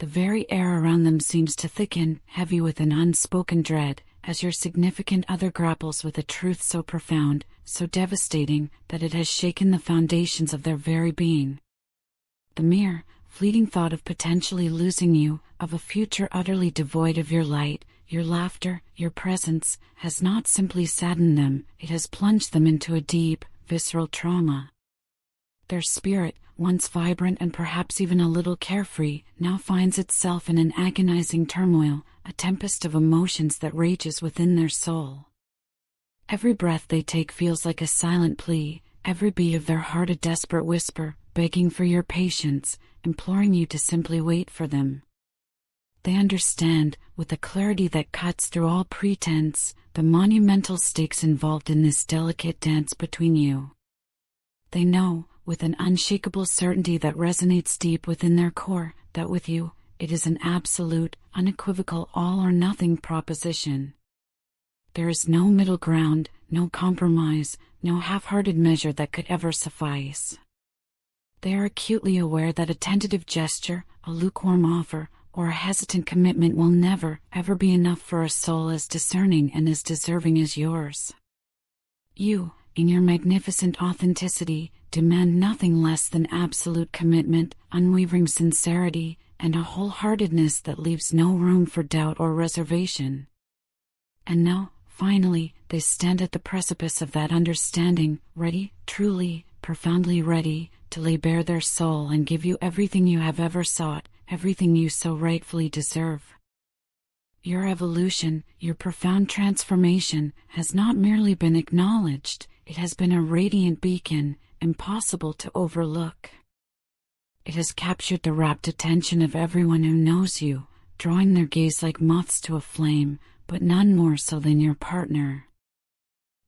The very air around them seems to thicken, heavy with an unspoken dread, as your significant other grapples with a truth so profound, so devastating, that it has shaken the foundations of their very being. The mere, fleeting thought of potentially losing you, of a future utterly devoid of your light, your laughter, your presence, has not simply saddened them, it has plunged them into a deep, visceral trauma. Their spirit, once vibrant and perhaps even a little carefree, now finds itself in an agonizing turmoil, a tempest of emotions that rages within their soul. Every breath they take feels like a silent plea, every beat of their heart a desperate whisper, begging for your patience, imploring you to simply wait for them. They understand, with a clarity that cuts through all pretense, the monumental stakes involved in this delicate dance between you. They know, with an unshakable certainty that resonates deep within their core, that with you, it is an absolute, unequivocal all-or-nothing proposition. There is no middle ground, no compromise, no half-hearted measure that could ever suffice. They are acutely aware that a tentative gesture, a lukewarm offer, or a hesitant commitment will never, ever be enough for a soul as discerning and as deserving as yours. You, in your magnificent authenticity, demand nothing less than absolute commitment, unwavering sincerity, and a wholeheartedness that leaves no room for doubt or reservation. And now, finally, they stand at the precipice of that understanding, ready, truly, profoundly ready, to lay bare their soul and give you everything you have ever sought, everything you so rightfully deserve. Your evolution, your profound transformation, has not merely been acknowledged, it has been a radiant beacon, impossible to overlook. It has captured the rapt attention of everyone who knows you, drawing their gaze like moths to a flame, but none more so than your partner.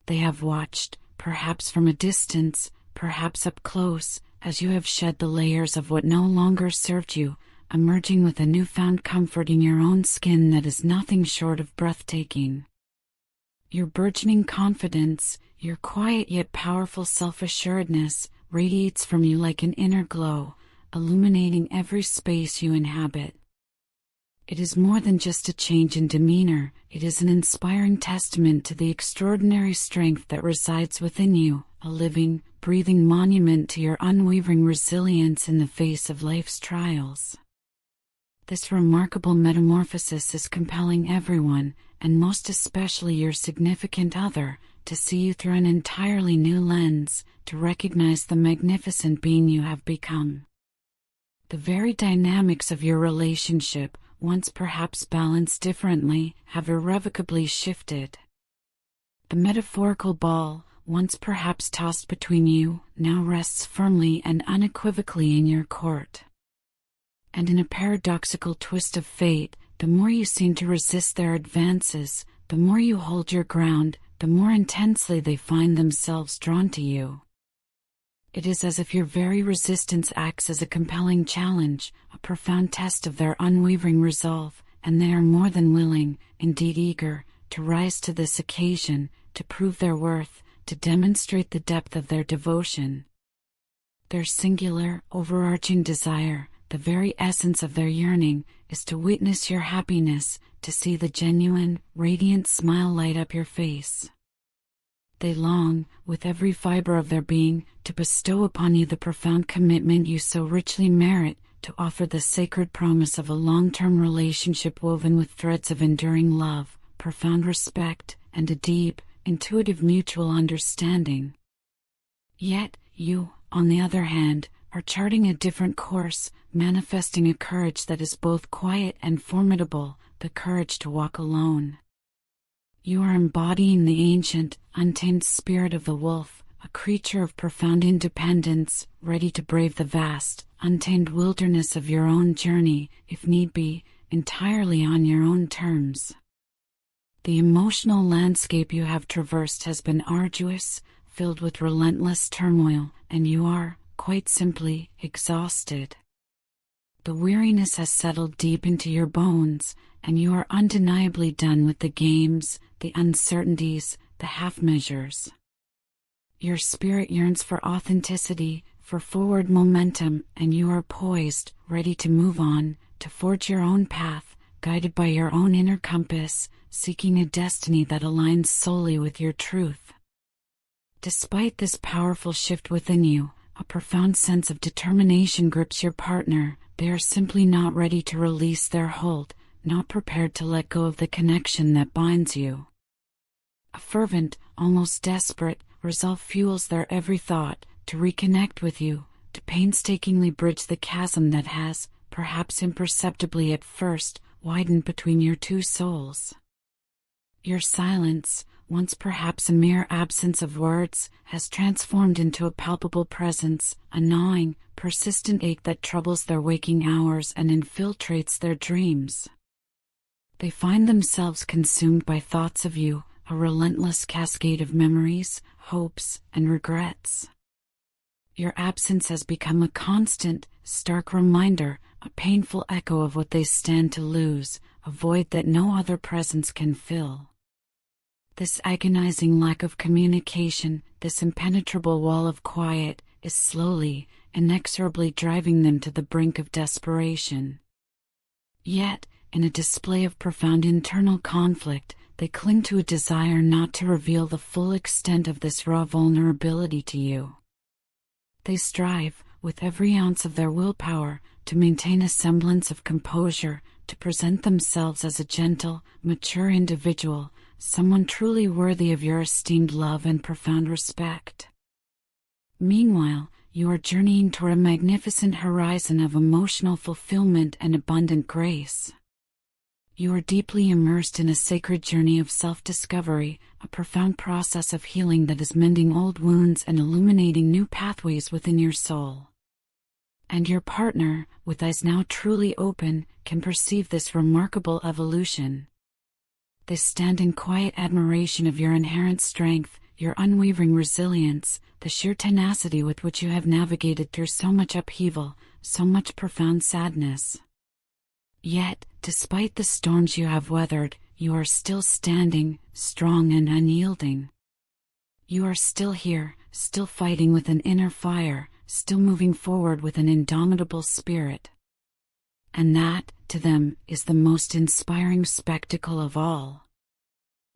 They have watched, perhaps from a distance, perhaps up close, as you have shed the layers of what no longer served you, emerging with a newfound comfort in your own skin that is nothing short of breathtaking. Your burgeoning confidence, your quiet yet powerful self-assuredness, radiates from you like an inner glow, illuminating every space you inhabit. It is more than just a change in demeanor, it is an inspiring testament to the extraordinary strength that resides within you, a living, breathing monument to your unwavering resilience in the face of life's trials. This remarkable metamorphosis is compelling everyone, and most especially your significant other, to see you through an entirely new lens, to recognize the magnificent being you have become. The very dynamics of your relationship, once perhaps balanced differently, have irrevocably shifted. The metaphorical ball, once perhaps tossed between you, now rests firmly and unequivocally in your court. And in a paradoxical twist of fate, the more you seem to resist their advances, the more you hold your ground, the more intensely they find themselves drawn to you. It is as if your very resistance acts as a compelling challenge, a profound test of their unwavering resolve, and they are more than willing, indeed eager, to rise to this occasion, to prove their worth, to demonstrate the depth of their devotion. Their singular, overarching desire, the very essence of their yearning, is to witness your happiness, to see the genuine, radiant smile light up your face. They long, with every fiber of their being, to bestow upon you the profound commitment you so richly merit, to offer the sacred promise of a long-term relationship woven with threads of enduring love, profound respect, and a deep, intuitive mutual understanding. Yet, you, on the other hand, are charting a different course, manifesting a courage that is both quiet and formidable, the courage to walk alone. You are embodying the ancient, untamed spirit of the wolf, a creature of profound independence, ready to brave the vast, untamed wilderness of your own journey, if need be, entirely on your own terms. The emotional landscape you have traversed has been arduous, filled with relentless turmoil, and you are, quite simply, exhausted. The weariness has settled deep into your bones, and you are undeniably done with the games, the uncertainties, the half-measures. Your spirit yearns for authenticity, for forward momentum, and you are poised, ready to move on, to forge your own path, guided by your own inner compass, seeking a destiny that aligns solely with your truth. Despite this powerful shift within you, a profound sense of determination grips your partner. They are simply not ready to release their hold, not prepared to let go of the connection that binds you. A fervent, almost desperate, resolve fuels their every thought, to reconnect with you, to painstakingly bridge the chasm that has, perhaps imperceptibly at first, widened between your two souls. Your silence, once perhaps a mere absence of words, has transformed into a palpable presence, a gnawing, persistent ache that troubles their waking hours and infiltrates their dreams. They find themselves consumed by thoughts of you, a relentless cascade of memories, hopes, and regrets. Your absence has become a constant, stark reminder, a painful echo of what they stand to lose, a void that no other presence can fill. This agonizing lack of communication, this impenetrable wall of quiet, is slowly, inexorably driving them to the brink of desperation. Yet, in a display of profound internal conflict, they cling to a desire not to reveal the full extent of this raw vulnerability to you. They strive, with every ounce of their willpower, to maintain a semblance of composure, to present themselves as a gentle, mature individual, someone truly worthy of your esteemed love and profound respect. Meanwhile, you are journeying toward a magnificent horizon of emotional fulfillment and abundant grace. You are deeply immersed in a sacred journey of self-discovery, a profound process of healing that is mending old wounds and illuminating new pathways within your soul. And your partner, with eyes now truly open, can perceive this remarkable evolution. They stand in quiet admiration of your inherent strength, your unwavering resilience, the sheer tenacity with which you have navigated through so much upheaval, so much profound sadness. Yet, despite the storms you have weathered, you are still standing, strong and unyielding. You are still here, still fighting with an inner fire, still moving forward with an indomitable spirit. And that, to them, is the most inspiring spectacle of all.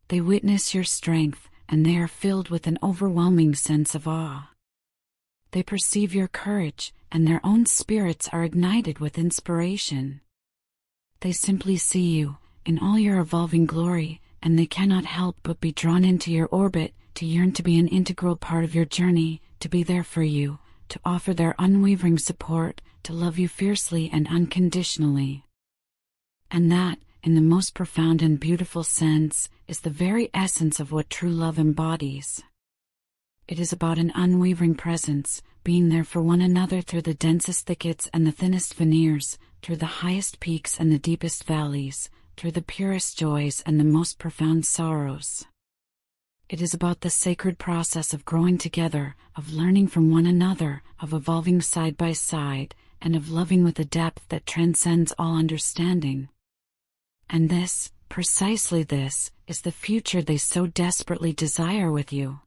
They witness your strength, and they are filled with an overwhelming sense of awe. They perceive your courage, and their own spirits are ignited with inspiration. They simply see you, in all your evolving glory, and they cannot help but be drawn into your orbit, to yearn to be an integral part of your journey, to be there for you, to offer their unwavering support, to love you fiercely and unconditionally. And that, in the most profound and beautiful sense, is the very essence of what true love embodies. It is about an unwavering presence, being there for one another through the densest thickets and the thinnest veneers, through the highest peaks and the deepest valleys, through the purest joys and the most profound sorrows. It is about the sacred process of growing together, of learning from one another, of evolving side by side, and of loving with a depth that transcends all understanding. And this, precisely this, is the future they so desperately desire with you.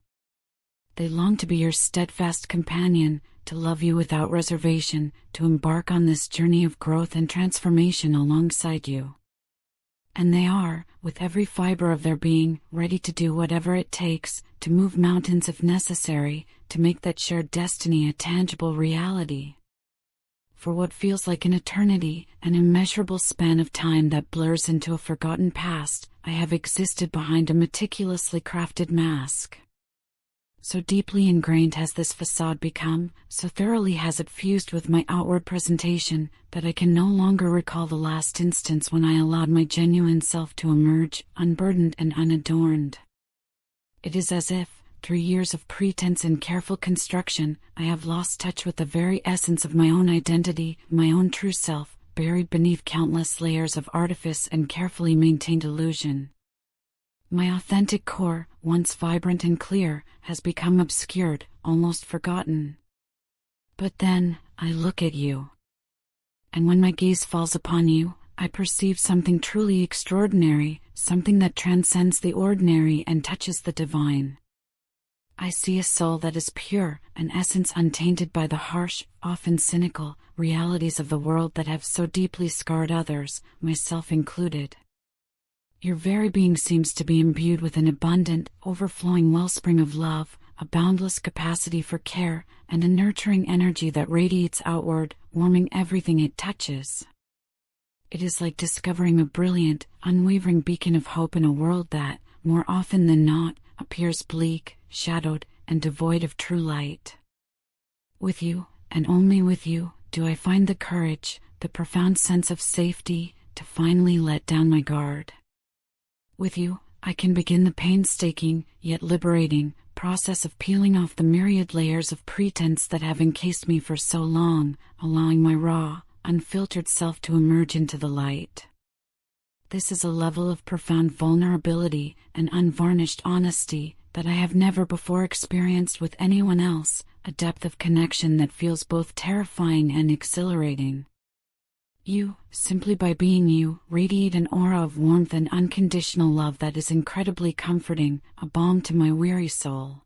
They long to be your steadfast companion, to love you without reservation, to embark on this journey of growth and transformation alongside you. And they are, with every fiber of their being, ready to do whatever it takes, to move mountains if necessary, to make that shared destiny a tangible reality. For what feels like an eternity, an immeasurable span of time that blurs into a forgotten past, I have existed behind a meticulously crafted mask. So deeply ingrained has this facade become, so thoroughly has it fused with my outward presentation, that I can no longer recall the last instance when I allowed my genuine self to emerge, unburdened and unadorned. It is as if, through years of pretense and careful construction, I have lost touch with the very essence of my own identity, my own true self, buried beneath countless layers of artifice and carefully maintained illusion. My authentic core, once vibrant and clear, has become obscured, almost forgotten. But then, I look at you. And when my gaze falls upon you, I perceive something truly extraordinary, something that transcends the ordinary and touches the divine. I see a soul that is pure, an essence untainted by the harsh, often cynical, realities of the world that have so deeply scarred others, myself included. Your very being seems to be imbued with an abundant, overflowing wellspring of love, a boundless capacity for care, and a nurturing energy that radiates outward, warming everything it touches. It is like discovering a brilliant, unwavering beacon of hope in a world that, more often than not, appears bleak, shadowed, and devoid of true light. With you, and only with you, do I find the courage, the profound sense of safety, to finally let down my guard. With you, I can begin the painstaking, yet liberating, process of peeling off the myriad layers of pretense that have encased me for so long, allowing my raw, unfiltered self to emerge into the light. This is a level of profound vulnerability and unvarnished honesty that I have never before experienced with anyone else, a depth of connection that feels both terrifying and exhilarating. You, simply by being you, radiate an aura of warmth and unconditional love that is incredibly comforting, a balm to my weary soul.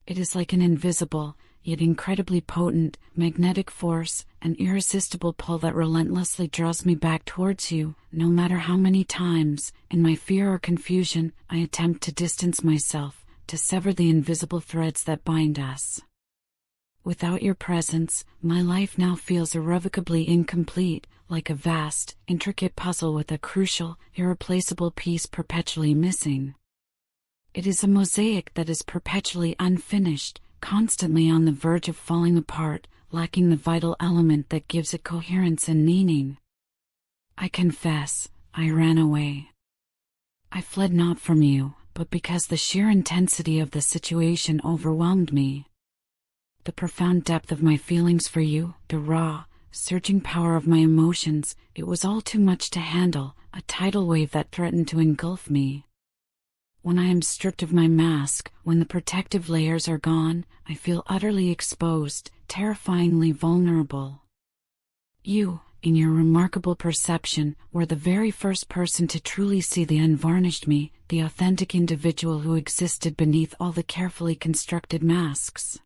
It is like an invisible, yet incredibly potent, magnetic force, an irresistible pull that relentlessly draws me back towards you, no matter how many times, in my fear or confusion, I attempt to distance myself, to sever the invisible threads that bind us. Without your presence, my life now feels irrevocably incomplete, like a vast, intricate puzzle with a crucial, irreplaceable piece perpetually missing. It is a mosaic that is perpetually unfinished, constantly on the verge of falling apart, lacking the vital element that gives it coherence and meaning. I confess, I ran away. I fled not from you, but because the sheer intensity of the situation overwhelmed me. The profound depth of my feelings for you, the raw, surging power of my emotions, it was all too much to handle, a tidal wave that threatened to engulf me. When I am stripped of my mask, when the protective layers are gone, I feel utterly exposed, terrifyingly vulnerable. You, in your remarkable perception, were the very first person to truly see the unvarnished me, the authentic individual who existed beneath all the carefully constructed masks.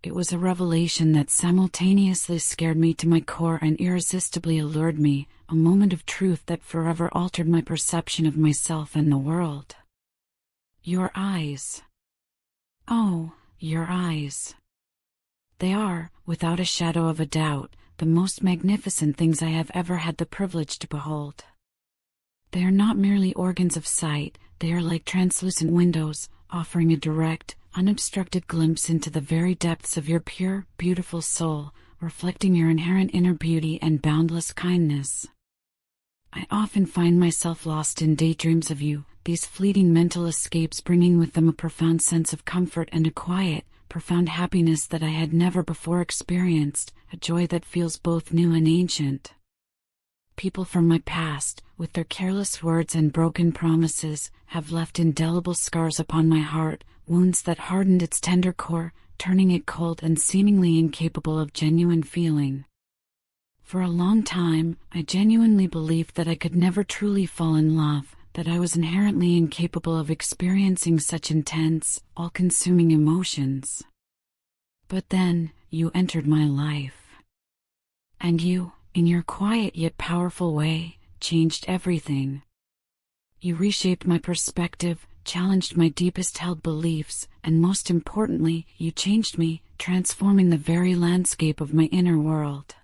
It was a revelation that simultaneously scared me to my core and irresistibly allured me, a moment of truth that forever altered my perception of myself and the world. Your eyes. Oh, your eyes. They are, without a shadow of a doubt, the most magnificent things I have ever had the privilege to behold. They are not merely organs of sight, they are like translucent windows, offering a direct, unobstructed glimpse into the very depths of your pure, beautiful soul, reflecting your inherent inner beauty and boundless kindness. I often find myself lost in daydreams of you, these fleeting mental escapes bringing with them a profound sense of comfort and a quiet, profound happiness that I had never before experienced, a joy that feels both new and ancient. People from my past, with their careless words and broken promises, have left indelible scars upon my heart, wounds that hardened its tender core, turning it cold and seemingly incapable of genuine feeling. For a long time, I genuinely believed that I could never truly fall in love, that I was inherently incapable of experiencing such intense, all-consuming emotions. But then, you entered my life. And you, in your quiet yet powerful way, changed everything. You reshaped my perspective, challenged my deepest held beliefs, and most importantly, you changed me, transforming the very landscape of my inner world.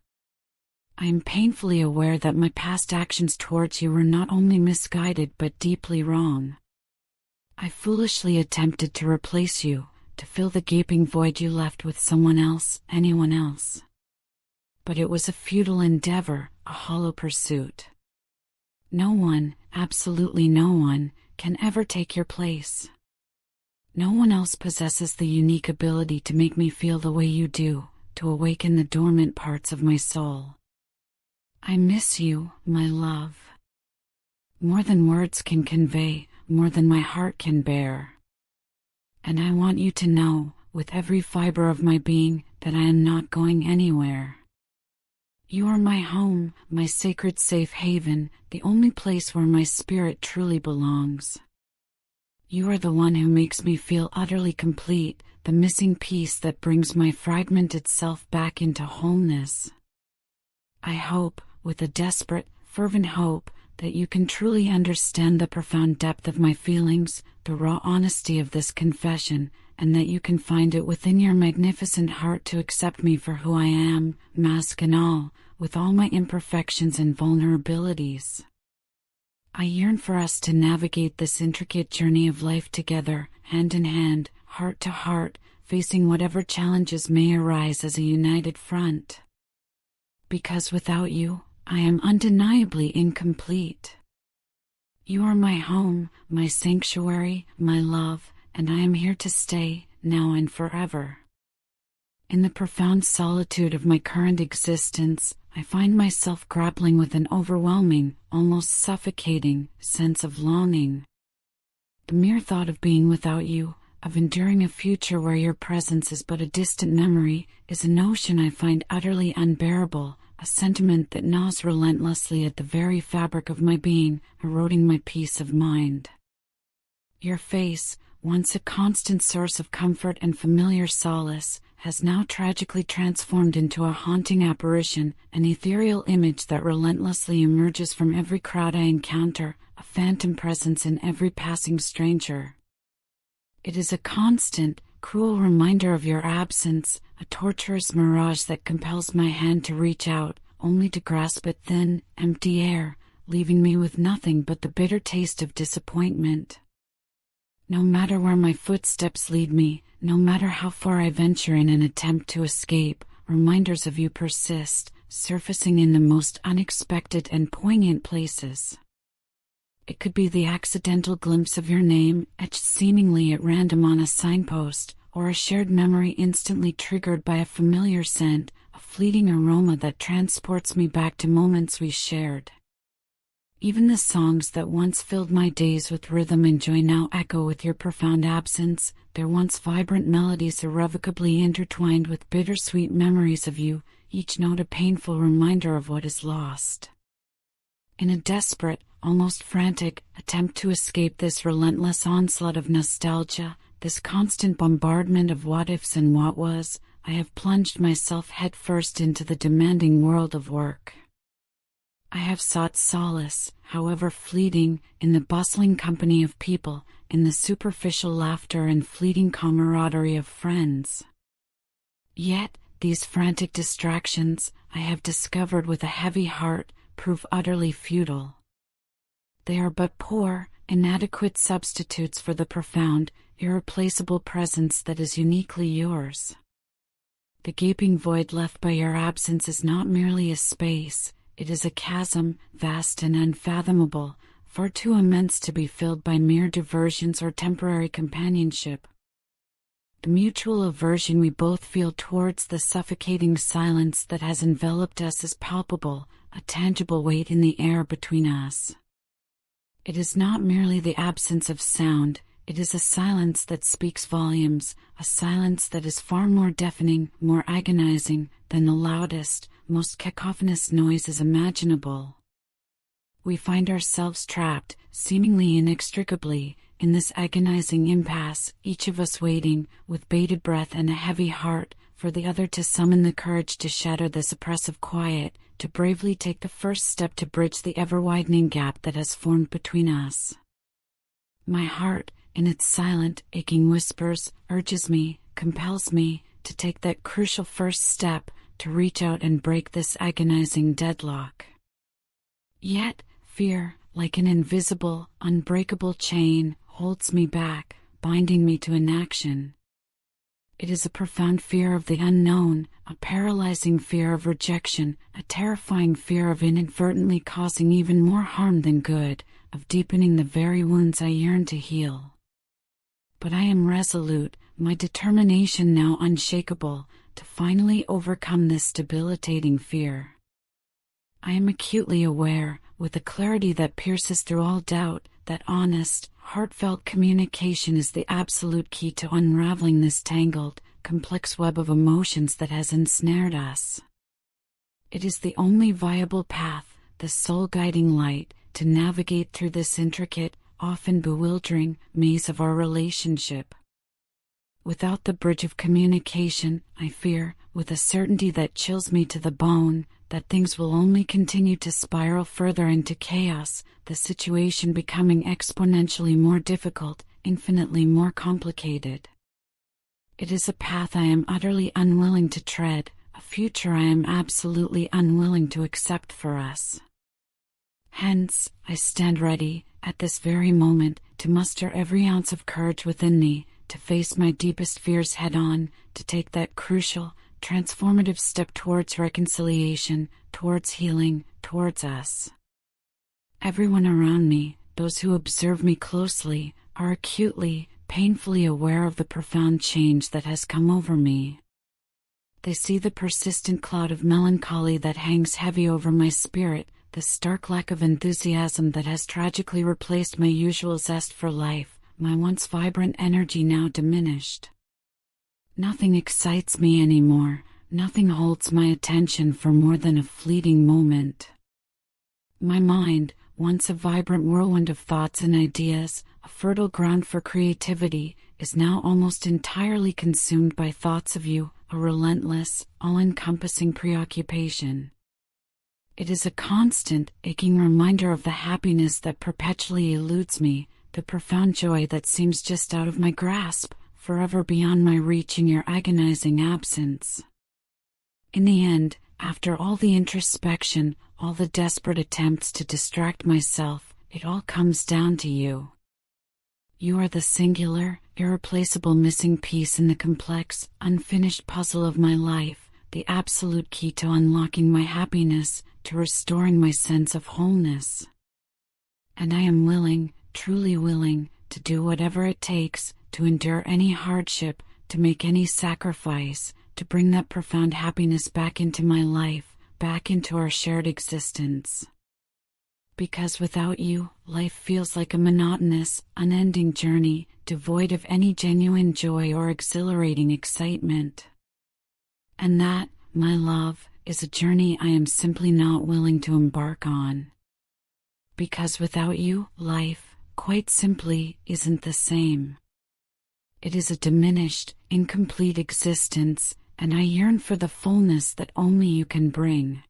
I am painfully aware that my past actions towards you were not only misguided but deeply wrong. I foolishly attempted to replace you, to fill the gaping void you left with someone else, anyone else. But it was a futile endeavor, a hollow pursuit. No one, absolutely no one, can ever take your place. No one else possesses the unique ability to make me feel the way you do, to awaken the dormant parts of my soul. I miss you, my love. More than words can convey, more than my heart can bear. And I want you to know, with every fiber of my being, that I am not going anywhere. You are my home, my sacred safe haven, the only place where my spirit truly belongs. You are the one who makes me feel utterly complete, the missing piece that brings my fragmented self back into wholeness. I hope, with a desperate, fervent hope, that you can truly understand the profound depth of my feelings, the raw honesty of this confession, and that you can find it within your magnificent heart to accept me for who I am, mask and all, with all my imperfections and vulnerabilities. I yearn for us to navigate this intricate journey of life together, hand in hand, heart to heart, facing whatever challenges may arise as a united front. Because without you, I am undeniably incomplete. You are my home, my sanctuary, my love, and I am here to stay, now and forever. In the profound solitude of my current existence, I find myself grappling with an overwhelming, almost suffocating, sense of longing. The mere thought of being without you, of enduring a future where your presence is but a distant memory, is a notion I find utterly unbearable, a sentiment that gnaws relentlessly at the very fabric of my being, eroding my peace of mind. Your face, once a constant source of comfort and familiar solace, has now tragically transformed into a haunting apparition, an ethereal image that relentlessly emerges from every crowd I encounter, a phantom presence in every passing stranger. It is a constant, cruel reminder of your absence, a torturous mirage that compels my hand to reach out, only to grasp at thin, empty air, leaving me with nothing but the bitter taste of disappointment. No matter where my footsteps lead me, no matter how far I venture in an attempt to escape, reminders of you persist, surfacing in the most unexpected and poignant places. It could be the accidental glimpse of your name, etched seemingly at random on a signpost, or a shared memory instantly triggered by a familiar scent, a fleeting aroma that transports me back to moments we shared. Even the songs that once filled my days with rhythm and joy now echo with your profound absence, their once vibrant melodies irrevocably intertwined with bittersweet memories of you, each note a painful reminder of what is lost. In a desperate, almost frantic, attempt to escape this relentless onslaught of nostalgia, this constant bombardment of what-ifs and what was, I have plunged myself headfirst into the demanding world of work. I have sought solace, however fleeting, in the bustling company of people, in the superficial laughter and fleeting camaraderie of friends. Yet, these frantic distractions, I have discovered with a heavy heart, prove utterly futile. They are but poor, inadequate substitutes for the profound, irreplaceable presence that is uniquely yours. The gaping void left by your absence is not merely a space, it is a chasm, vast and unfathomable, far too immense to be filled by mere diversions or temporary companionship. The mutual aversion we both feel towards the suffocating silence that has enveloped us is palpable, a tangible weight in the air between us. It is not merely the absence of sound, it is a silence that speaks volumes, a silence that is far more deafening, more agonizing, than the loudest, most cacophonous noises imaginable. We find ourselves trapped, seemingly inextricably, in this agonizing impasse, each of us waiting, with bated breath and a heavy heart, for the other to summon the courage to shatter this oppressive quiet, to bravely take the first step to bridge the ever-widening gap that has formed between us. My heart, in its silent, aching whispers, urges me, compels me, to take that crucial first step, to reach out and break this agonizing deadlock. Yet, fear, like an invisible, unbreakable chain, holds me back, binding me to inaction. It is a profound fear of the unknown, a paralyzing fear of rejection, a terrifying fear of inadvertently causing even more harm than good, of deepening the very wounds I yearn to heal. But I am resolute, my determination now unshakable, to finally overcome this debilitating fear. I am acutely aware, with a clarity that pierces through all doubt, that honest, heartfelt communication is the absolute key to unraveling this tangled, complex web of emotions that has ensnared us. It is the only viable path, the sole guiding light, to navigate through this intricate, often bewildering, maze of our relationship. Without the bridge of communication, I fear, with a certainty that chills me to the bone, that things will only continue to spiral further into chaos, the situation becoming exponentially more difficult, infinitely more complicated. It is a path I am utterly unwilling to tread, a future I am absolutely unwilling to accept for us. Hence, I stand ready, at this very moment, to muster every ounce of courage within me, to face my deepest fears head-on, to take that crucial, transformative step towards reconciliation, towards healing, towards us. Everyone around me, those who observe me closely, are acutely, painfully aware of the profound change that has come over me. They see the persistent cloud of melancholy that hangs heavy over my spirit, the stark lack of enthusiasm that has tragically replaced my usual zest for life, my once vibrant energy now diminished. Nothing excites me anymore, nothing holds my attention for more than a fleeting moment. My mind, once a vibrant whirlwind of thoughts and ideas, a fertile ground for creativity, is now almost entirely consumed by thoughts of you, a relentless, all-encompassing preoccupation. It is a constant, aching reminder of the happiness that perpetually eludes me, the profound joy that seems just out of my grasp, forever beyond my reach in your agonizing absence. In the end, after all the introspection, all the desperate attempts to distract myself, it all comes down to you. You are the singular, irreplaceable missing piece in the complex, unfinished puzzle of my life, the absolute key to unlocking my happiness, to restoring my sense of wholeness. And I am willing, truly willing, to do whatever it takes, to endure any hardship, to make any sacrifice, to bring that profound happiness back into my life, back into our shared existence. Because without you, life feels like a monotonous, unending journey, devoid of any genuine joy or exhilarating excitement. And that, my love, is a journey I am simply not willing to embark on. Because without you, life, quite simply, isn't the same. It is a diminished, incomplete existence, and I yearn for the fullness that only you can bring.